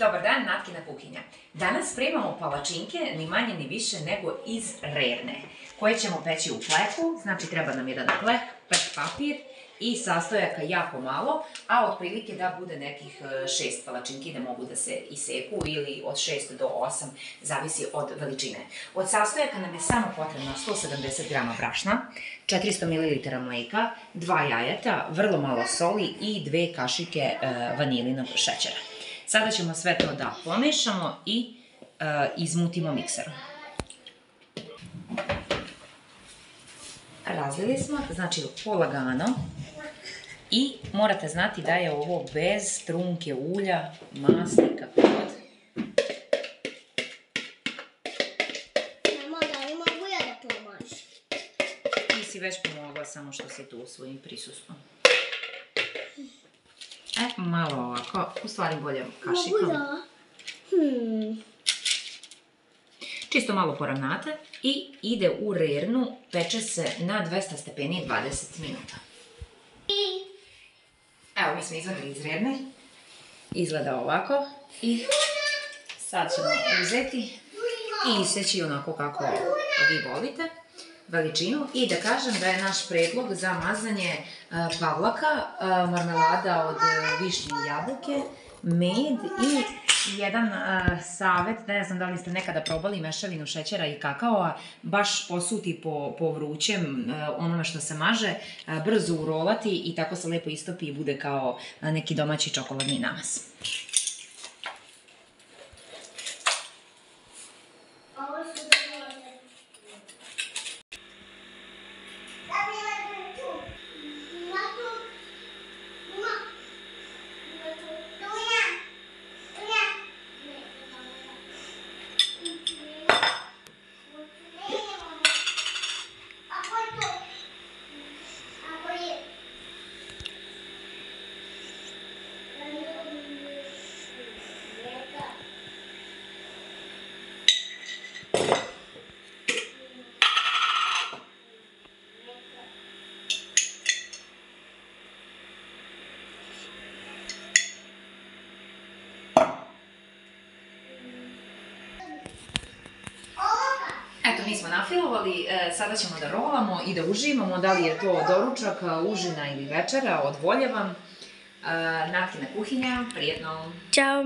Dobar dan, Natkina kuhinja. Danas spremamo palačinke, ni manje ni više nego iz rerne, koje ćemo peći u plehu, znači treba nam jedan pleh, pek papir i sastojaka jako malo, a otprilike da bude nekih 6 palačinki da mogu da se iseku ili od 6 do 8, zavisi od veličine. Od sastojaka nam je samo potrebno 170 g brašna, 400 ml mleka, 2 jajeta, vrlo malo soli i 2 kašike vanilinog šećera. Sada ćemo sve to da pomešamo i izmutimo mikserom. Razlili smo, znači polagano, i morate znati da je ovo bez trunke ulja, masti, kako god. Mama, da li mogu ja da pomažem? Ti si već pomogla samo što si tu svojim prisustvom. Malo ovako, u stvari bolje kašikom. Mogu da? Čisto malo poravnate i ide u rernu, peče se na 200 stepeni 20 minuta. Evo, mi smo izvadili iz rerne, izgleda ovako i sad ćemo uzeti i iseći onako kako vi volite, veličinu, i da kažem da je naš predlog za mazanje pavlaka, marmelada od višnje i jabuke, med i jedan savet, ne znam da li ste nekada probali mešavinu šećera i kakaoa, baš posuti po vrućem onome što se maže, brzo urolati i tako se lepo istopi i bude kao neki domaći čokoladni namaz. Eto, mi smo nafilovali, sada ćemo da rolamo i da uživamo, da li je to doručak, užina ili večera, od volje vam. Natkina kuhinja, prijetno! Ćao!